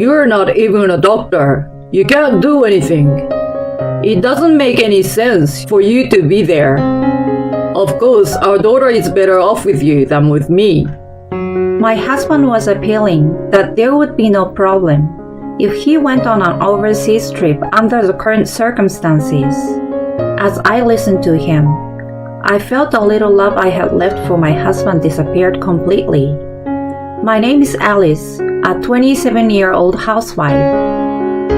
You're not even a doctor. You can't do anything. It doesn't make any sense for you to be there. Of course, our daughter is better off with you than with me. My husband was appealing that there would be no problem if he went on an overseas trip under the current circumstances. As I listened to him, I felt the little love I had left for my husband disappeared completely. My name is Alice, a 27-year-old housewife.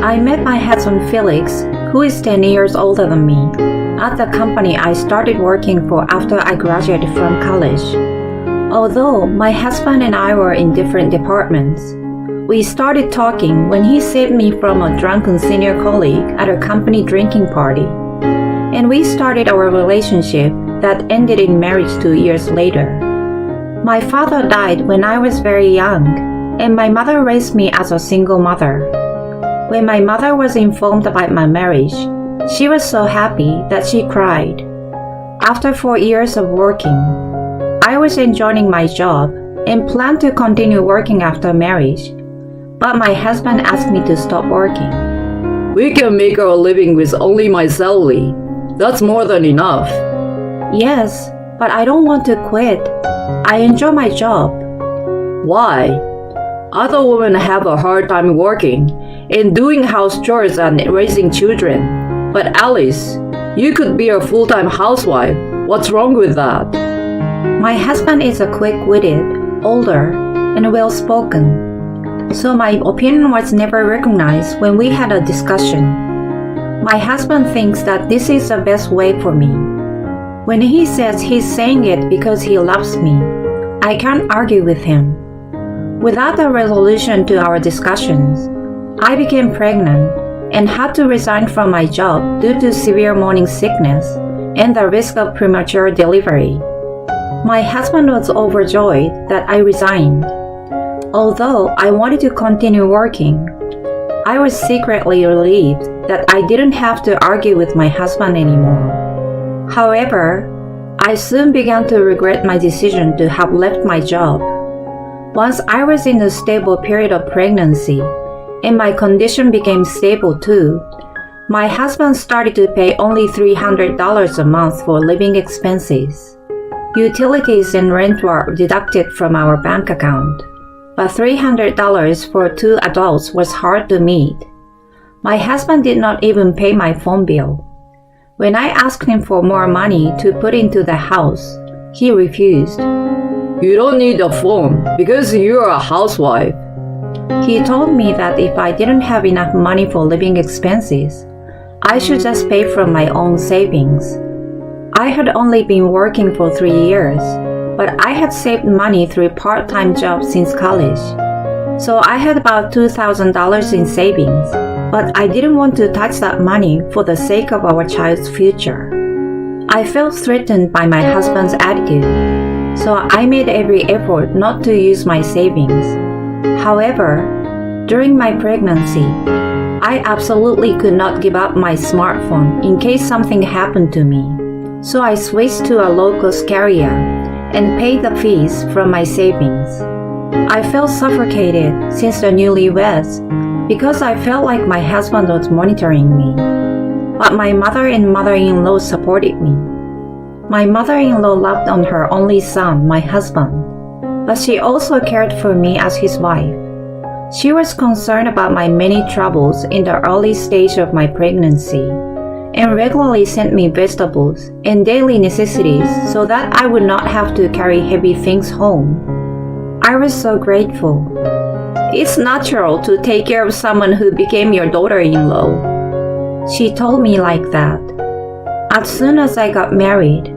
I met my husband Felix, who is 10 years older than me, at the company I started working for after I graduated from college. Although my husband and I were in different departments, we started talking when he saved me from a drunken senior colleague at a company drinking party. And we started our relationship that ended in marriage 2 years later. My father died when I was very young, and my mother raised me as a single mother. When my mother was informed about my marriage, she was so happy that she cried. After 4 years of working, I was enjoying my job and planned to continue working after marriage, but my husband asked me to stop working. We can make our living with only my salary. That's more than enough. Yes, but I don't want to quit. I enjoy my job. Why? Other women have a hard time working and doing house chores and raising children. But Alice, you could be a full-time housewife. What's wrong with that? My husband is a quick-witted, older, and well-spoken, so my opinion was never recognized when we had a discussion. My husband thinks that this is the best way for me. When he says he's saying it because he loves me, I can't argue with him. Without a resolution to our discussions, I became pregnant and had to resign from my job due to severe morning sickness and the risk of premature delivery. My husband was overjoyed that I resigned. Although I wanted to continue working, I was secretly relieved that I didn't have to argue with my husband anymore. However, I soon began to regret my decision to have left my job. Once I was in a stable period of pregnancy, and my condition became stable too, my husband started to pay only $300 a month for living expenses. Utilities and rent were deducted from our bank account, but $300 for 2 adults was hard to meet. My husband did not even pay my phone bill. When I asked him for more money to put into the house, he refused. You don't need a phone because you're a housewife. He told me that if I didn't have enough money for living expenses, I should just pay from my own savings. I had only been working for 3 years, but I had saved money through part-time jobs since college. So I had about $2,000 in savings, but I didn't want to touch that money for the sake of our child's future. I felt threatened by my husband's attitude, so I made every effort not to use my savings. However, during my pregnancy, I absolutely could not give up my smartphone in case something happened to me. So I switched to a low-cost carrier and paid the fees from my savings. I felt suffocated since the newlyweds because I felt like my husband was monitoring me. But my mother and mother-in-law supported me. My mother-in-law loved on her only son, my husband, but she also cared for me as his wife. She was concerned about my many troubles in the early stage of my pregnancy and regularly sent me vegetables and daily necessities so that I would not have to carry heavy things home. I was so grateful. It's natural to take care of someone who became your daughter-in-law. She told me like that. As soon as I got married,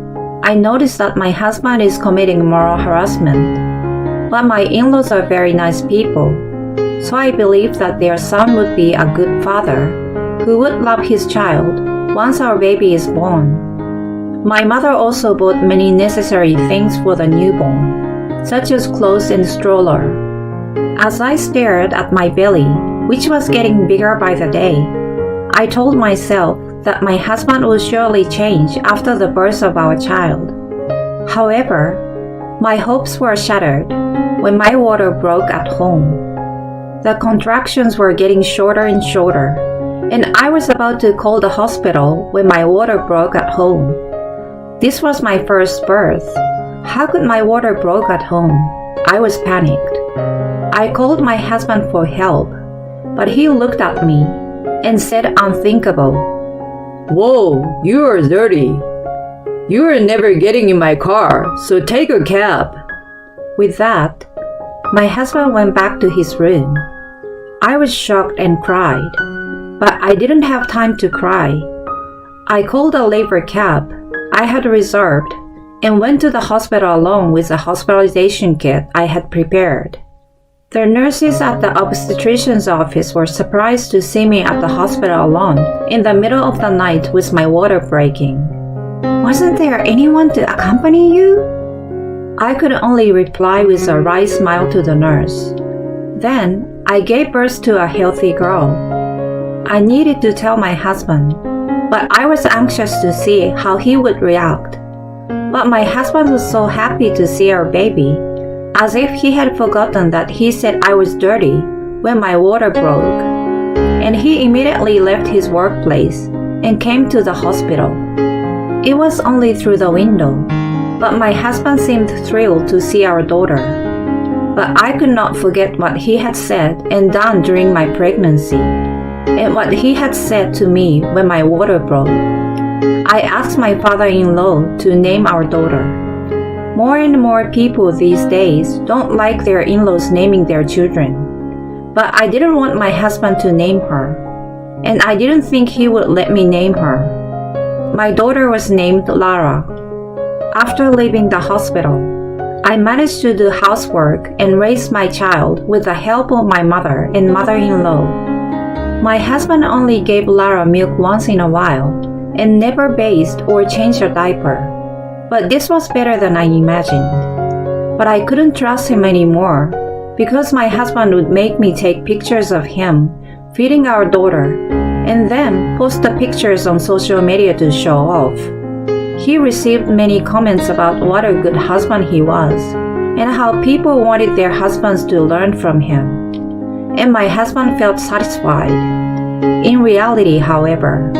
I noticed that my husband is committing moral harassment. But my in-laws are very nice people, so I believed that their son would be a good father who would love his child once our baby is born. My mother also bought many necessary things for the newborn, such as clothes and stroller. As I stared at my belly, which was getting bigger by the day, I told myself that my husband would surely change after the birth of our child. However, my hopes were shattered when my water broke at home. The contractions were getting shorter and shorter, and I was about to call the hospital when my water broke at home. This was my first birth. How could my water broke at home? I was panicked. I called my husband for help, but he looked at me and said unthinkable. Whoa, you are dirty. You are never getting in my car, so take a cab. With that, my husband went back to his room. I was shocked and cried, but I didn't have time to cry. I called a labor cab I had reserved and went to the hospital alone with a hospitalization kit I had prepared. The nurses at the obstetrician's office were surprised to see me at the hospital alone in the middle of the night with my water breaking. Wasn't there anyone to accompany you? I could only reply with a wry smile to the nurse. Then I gave birth to a healthy girl. I needed to tell my husband, but I was anxious to see how he would react. But my husband was so happy to see our baby, as if he had forgotten that he said I was dirty when my water broke. And he immediately left his workplace and came to the hospital. It was only through the window, but my husband seemed thrilled to see our daughter. But I could not forget what he had said and done during my pregnancy, and what he had said to me when my water broke. I asked my father-in-law to name our daughter. More and more people these days don't like their in-laws naming their children. But I didn't want my husband to name her, and I didn't think he would let me name her. My daughter was named Lara. After leaving the hospital, I managed to do housework and raise my child with the help of my mother and mother-in-law. My husband only gave Lara milk once in a while and never bathed or changed a diaper. But this was better than I imagined. But I couldn't trust him anymore because my husband would make me take pictures of him feeding our daughter and then post the pictures on social media to show off. He received many comments about what a good husband he was and how people wanted their husbands to learn from him. And my husband felt satisfied. In reality, however,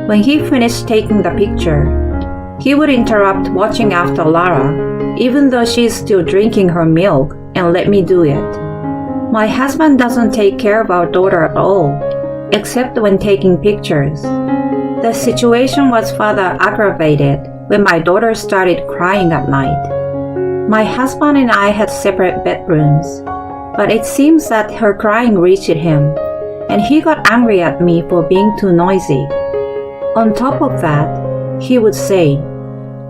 when he finished taking the picture, he would interrupt watching after Lara, even though she is still drinking her milk, and let me do it. My husband doesn't take care of our daughter at all, except when taking pictures. The situation was further aggravated when my daughter started crying at night. My husband and I had separate bedrooms, but it seems that her crying reached him, and he got angry at me for being too noisy. On top of that, he would say,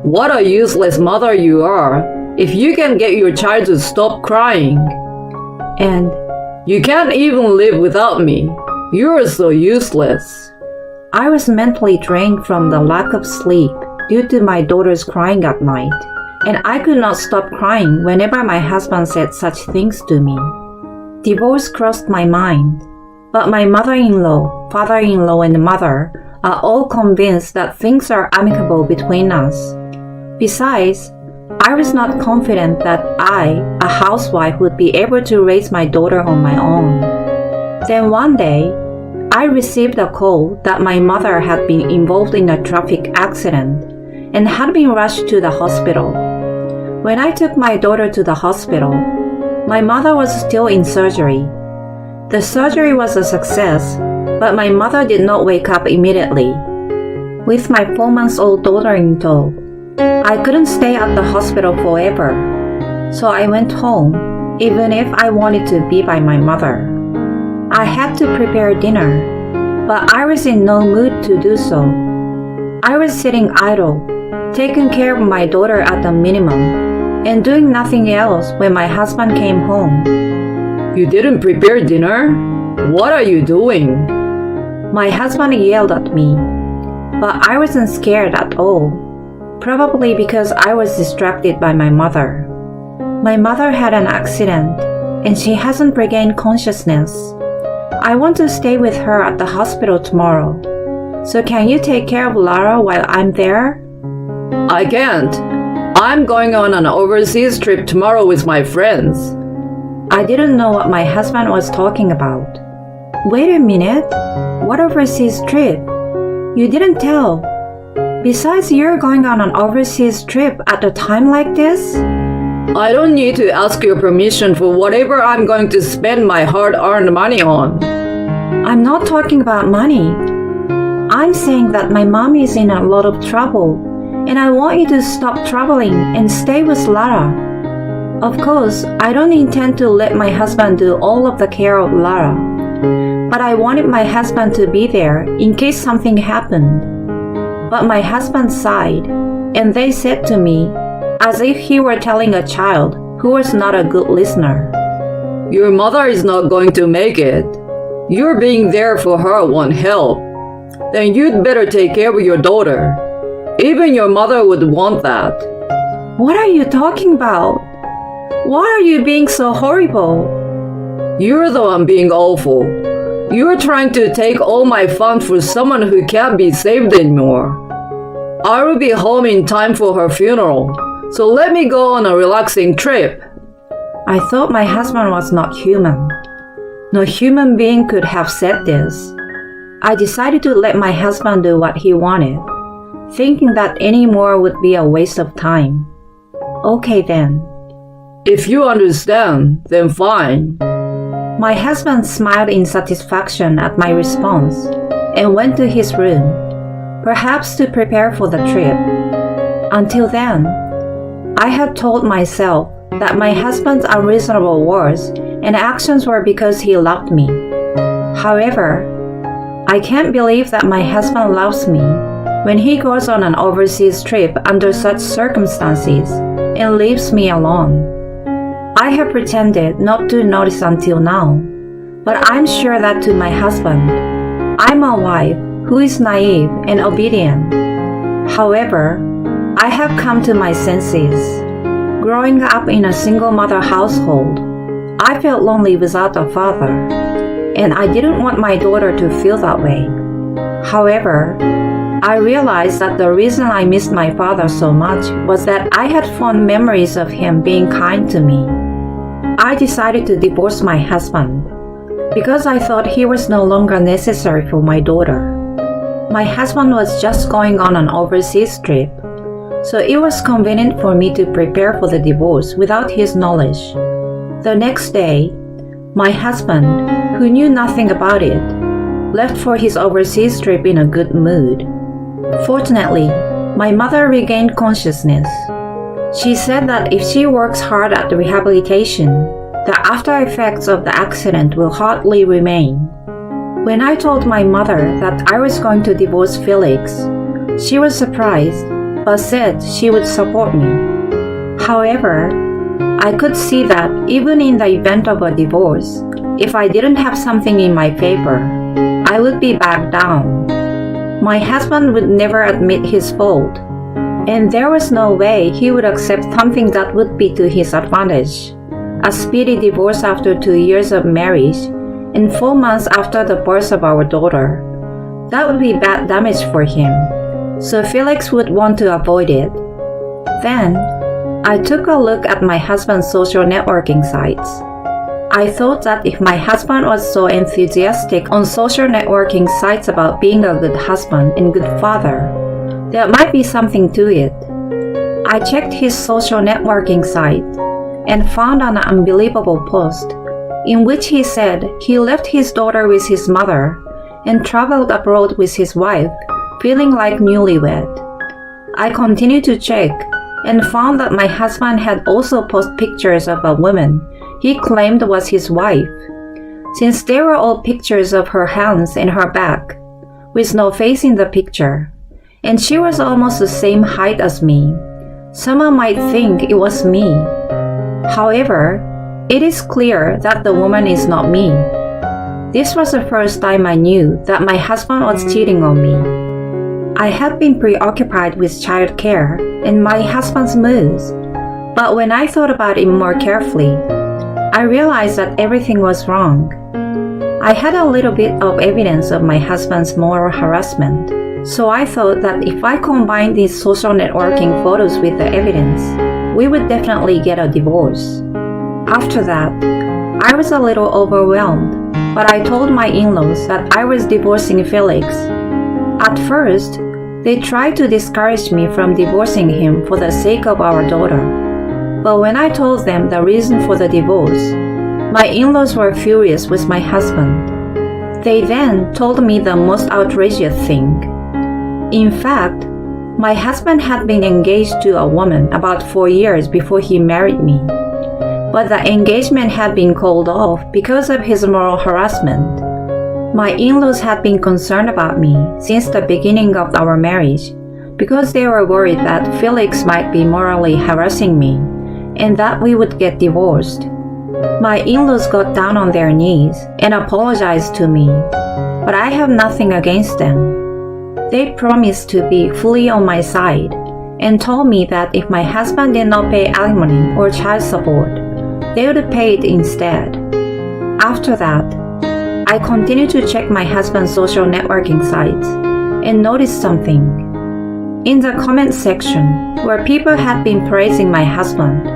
"What a useless mother you are, if you can get your child to stop crying. and You can't even live without me. You're so useless." I was mentally drained from the lack of sleep due to my daughter's crying at night, and I could not stop crying whenever my husband said such things to me. Divorce crossed my mind, but my mother-in-law, father-in-law, and mother are all convinced that things are amicable between us. Besides, I was not confident that I, a housewife, would be able to raise my daughter on my own. Then one day, I received a call that my mother had been involved in a traffic accident and had been rushed to the hospital. When I took my daughter to the hospital, my mother was still in surgery. The surgery was a success, but my mother did not wake up immediately. With my 4-month-old daughter in tow, I couldn't stay at the hospital forever, so I went home, even if I wanted to be by my mother. I had to prepare dinner, but I was in no mood to do so. I was sitting idle, taking care of my daughter at the minimum, and doing nothing else when my husband came home. "You didn't prepare dinner? What are you doing?" My husband yelled at me, but I wasn't scared at all, probably because I was distracted by my mother. My mother had an accident, and she hasn't regained consciousness. I want to stay with her at the hospital tomorrow, so can you take care of Lara while I'm there? "I can't. I'm going on an overseas trip tomorrow with my friends." I didn't know what my husband was talking about. Wait a minute. What overseas trip? You didn't tell. Besides, you're going on an overseas trip at a time like this? I don't need to ask your permission for whatever I'm going to spend my hard-earned money on. I'm not talking about money. I'm saying that my mom is in a lot of trouble, and I want you to stop traveling and stay with Lara. Of course, I don't intend to let my husband do all of the care of Lara, but I wanted my husband to be there in case something happened. But my husband sighed, and they said to me, as if he were telling a child who was not a good listener, Your mother is not going to make it. Your being there for her won't help. Then you'd better take care of your daughter. Even your mother would want that. What are you talking about? Why are you being so horrible? You're the one being awful. You're trying to take all my fun for someone who can't be saved anymore. I will be home in time for her funeral, so let me go on a relaxing trip. I thought my husband was not human. No human being could have said this. I decided to let my husband do what he wanted, thinking that any more would be a waste of time. Okay then. If you understand, then fine. My husband smiled in satisfaction at my response and went to his room, perhaps to prepare for the trip. Until then, I had told myself that my husband's unreasonable words and actions were because he loved me. However, I can't believe that my husband loves me when he goes on an overseas trip under such circumstances and leaves me alone. I have pretended not to notice until now, but I'm sure that to my husband, I'm a wife who is naive and obedient. However, I have come to my senses. Growing up in a single mother household, I felt lonely without a father, and I didn't want my daughter to feel that way. However, I realized that the reason I missed my father so much was that I had fond memories of him being kind to me. I decided to divorce my husband because I thought he was no longer necessary for my daughter. My husband was just going on an overseas trip, so it was convenient for me to prepare for the divorce without his knowledge. The next day, my husband, who knew nothing about it, left for his overseas trip in a good mood. Fortunately, my mother regained consciousness. She said that if she works hard at the rehabilitation, the after effects of the accident will hardly remain. When I told my mother that I was going to divorce Felix, she was surprised, but said she would support me. However, I could see that even in the event of a divorce, if I didn't have something in my favor, I would be backed down. My husband would never admit his fault, and there was no way he would accept something that would be to his advantage. A speedy divorce after 2 years of marriage and 4 months after the birth of our daughter. That would be bad damage for him, so Felix would want to avoid it. Then, I took a look at my husband's social networking sites. I thought that if my husband was so enthusiastic on social networking sites about being a good husband and good father, there might be something to it. I checked his social networking site and found an unbelievable post in which he said he left his daughter with his mother and traveled abroad with his wife, feeling like newlywed. I continued to check and found that my husband had also posted pictures of a woman he claimed was his wife. Since they were all pictures of her hands and her back, with no face in the picture, and she was almost the same height as me, someone might think it was me. However, it is clear that the woman is not me. This was the first time I knew that my husband was cheating on me. I had been preoccupied with child care and my husband's moods, but when I thought about it more carefully, I realized that everything was wrong. I had a little bit of evidence of my husband's moral harassment, so I thought that if I combined these social networking photos with the evidence, we would definitely get a divorce. After that, I was a little overwhelmed, but I told my in-laws that I was divorcing Felix. At first, they tried to discourage me from divorcing him for the sake of our daughter. But when I told them the reason for the divorce, my in-laws were furious with my husband. They then told me the most outrageous thing. In fact, my husband had been engaged to a woman about 4 years before he married me. But the engagement had been called off because of his moral harassment. My in-laws had been concerned about me since the beginning of our marriage because they were worried that Felix might be morally harassing me and that we would get divorced. My in-laws got down on their knees and apologized to me, but I have nothing against them. They promised to be fully on my side and told me that if my husband did not pay alimony or child support, they would pay it instead. After that, I continued to check my husband's social networking sites and noticed something. In the comment section, where people had been praising my husband,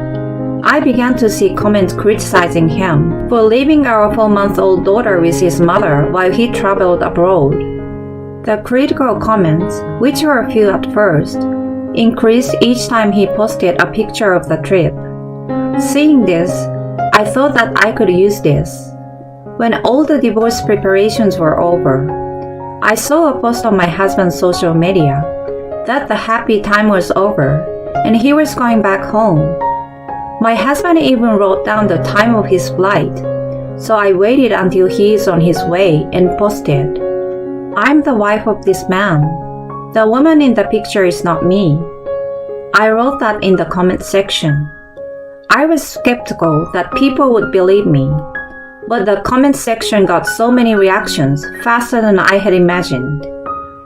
I began to see comments criticizing him for leaving our 4-month-old daughter with his mother while he traveled abroad. The critical comments, which were few at first, increased each time he posted a picture of the trip. Seeing this, I thought that I could use this. When all the divorce preparations were over, I saw a post on my husband's social media that the happy time was over and he was going back home. My husband even wrote down the time of his flight, so I waited until he is on his way and posted, "I'm the wife of this man. The woman in the picture is not me." I wrote that in the comment section. I was skeptical that people would believe me, but the comment section got so many reactions faster than I had imagined.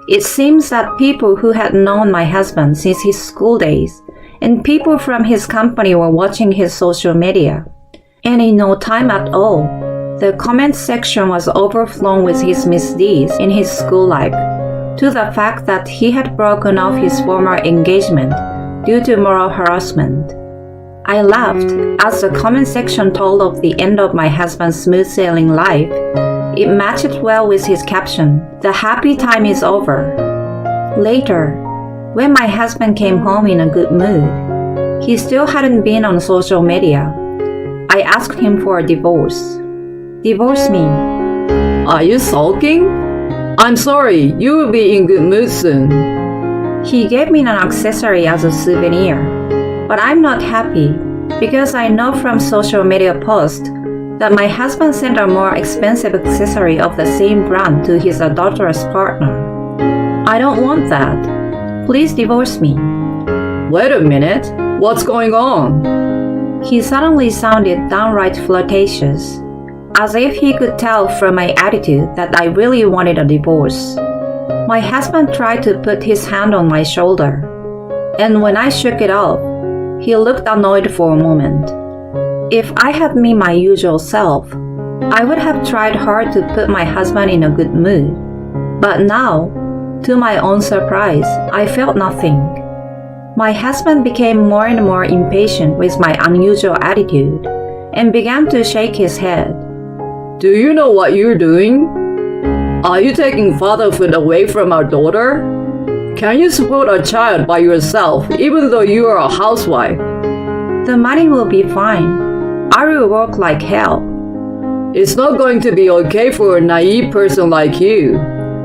It seems that people who had known my husband since his school days and people from his company were watching his social media. And in no time at all, the comment section was overflowing with his misdeeds in his school life, to the fact that he had broken off his former engagement due to moral harassment. I laughed as the comment section told of the end of my husband's smooth sailing life. It matched well with his caption, "The happy time is over." Later, when my husband came home in a good mood, he still hadn't been on social media. I asked him for a divorce. "Divorce me." Are you sulking? I'm sorry, you will be in good mood soon. He gave me an accessory as a souvenir, but I'm not happy because I know from social media posts that my husband sent a more expensive accessory of the same brand to his adulterous partner. I don't want that. Please divorce me. Wait a minute, what's going on? He suddenly sounded downright flirtatious, as if he could tell from my attitude that I really wanted a divorce. My husband tried to put his hand on my shoulder, and when I shook it off, he looked annoyed for a moment. If I had been my usual self, I would have tried hard to put my husband in a good mood. But now, to my own surprise, I felt nothing. My husband became more and more impatient with my unusual attitude and began to shake his head. Do you know what you're doing? Are you taking fatherhood away from our daughter? Can you support a child by yourself even though you are a housewife? The money will be fine. I will work like hell. It's not going to be okay for a naive person like you.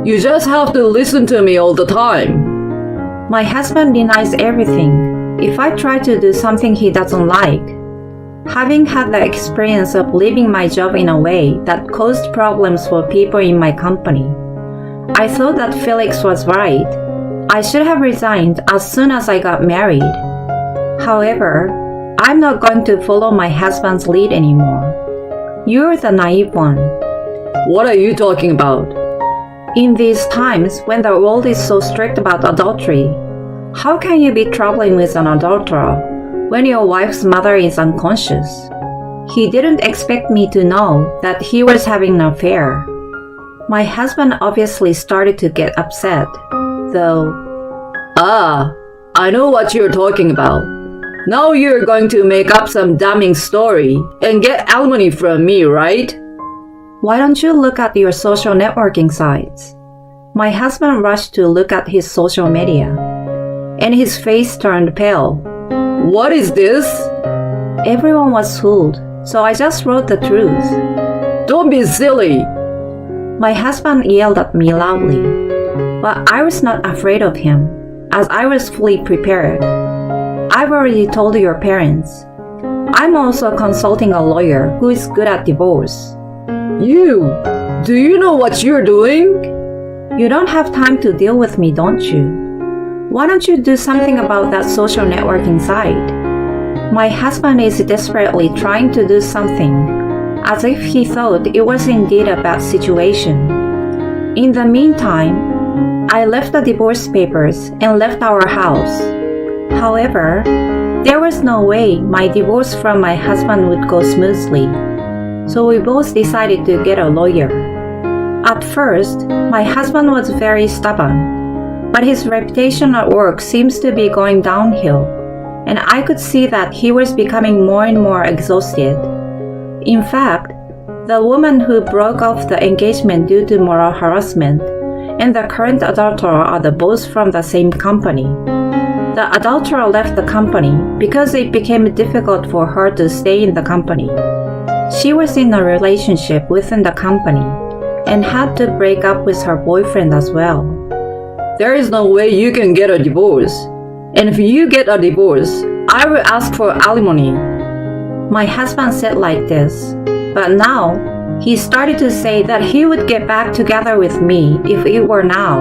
You just have to listen to me all the time. My husband denies everything if I try to do something he doesn't like. Having had the experience of leaving my job in a way that caused problems for people in my company, I thought that Felix was right. I should have resigned as soon as I got married. However, I'm not going to follow my husband's lead anymore. You're the naive one. What are you talking about? In these times when the world is so strict about adultery, how can you be traveling with an adulterer when your wife's mother is unconscious? He didn't expect me to know that he was having an affair. My husband obviously started to get upset, though. I know what you're talking about. Now you're going to make up some damning story and get alimony from me, right? Why don't you look at your social networking sites? My husband rushed to look at his social media, and his face turned pale. What is this? Everyone was fooled, so I just wrote the truth. Don't be silly. My husband yelled at me loudly, but I was not afraid of him, as I was fully prepared. I've already told your parents. I'm also consulting a lawyer who is good at divorce. Do you know what you're doing? You don't have time to deal with me, don't you? Why don't you do something about that social networking site? My husband is desperately trying to do something, as if he thought it was indeed a bad situation. In the meantime, I left the divorce papers and left our house. However, there was no way my divorce from my husband would go smoothly, so we both decided to get a lawyer. At first, my husband was very stubborn, but his reputation at work seems to be going downhill, and I could see that he was becoming more and more exhausted. In fact, the woman who broke off the engagement due to moral harassment and the current adulterer are the both from the same company. The adulterer left the company because it became difficult for her to stay in the company. She was in a relationship within the company and had to break up with her boyfriend as well. There is no way you can get a divorce. And if you get a divorce, I will ask for alimony. My husband said like this, but now he started to say that he would get back together with me if it were now.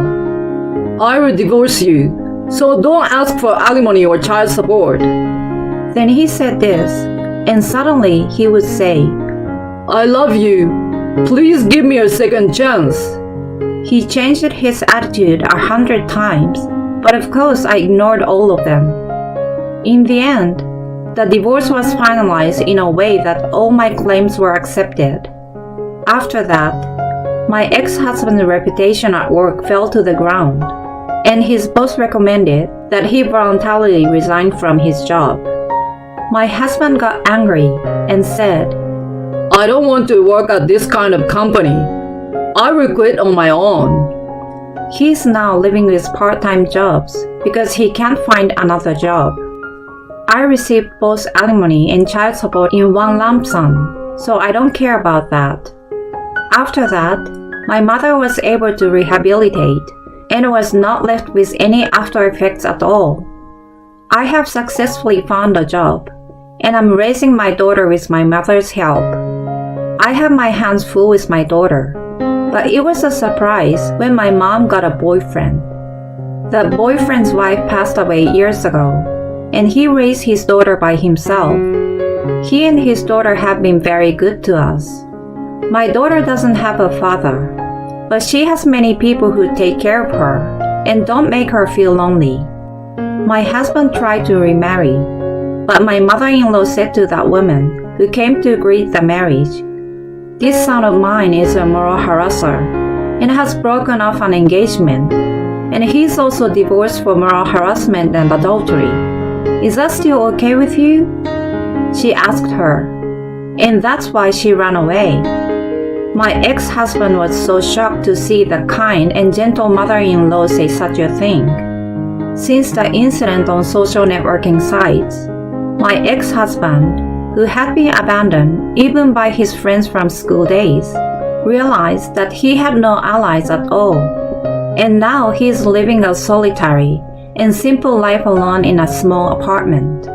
I will divorce you, so don't ask for alimony or child support. Then he said this, and suddenly he would say, I love you. Please give me a second chance. He changed his attitude 100 times, but of course I ignored all of them. In the end, the divorce was finalized in a way that all my claims were accepted. After that, my ex-husband's reputation at work fell to the ground, and his boss recommended that he voluntarily resign from his job. My husband got angry and said, I don't want to work at this kind of company. I will quit on my own. He's now living with part-time jobs because he can't find another job. I received both alimony and child support in one lump sum, so I don't care about that. After that, my mother was able to rehabilitate and was not left with any after effects at all. I have successfully found a job, and I'm raising my daughter with my mother's help. I have my hands full with my daughter, but it was a surprise when my mom got a boyfriend. The boyfriend's wife passed away years ago, and he raised his daughter by himself. He and his daughter have been very good to us. My daughter doesn't have a father, but she has many people who take care of her and don't make her feel lonely. My husband tried to remarry, but my mother-in-law said to that woman who came to greet the marriage, "This son of mine is a moral harasser and has broken off an engagement, and he's also divorced for moral harassment and adultery. Is that still okay with you?" She asked her, and that's why she ran away. My ex-husband was so shocked to see the kind and gentle mother-in-law say such a thing. Since the incident on social networking sites, my ex-husband, who had been abandoned even by his friends from school days, realized that he had no allies at all, and now he is living a solitary and simple life alone in a small apartment.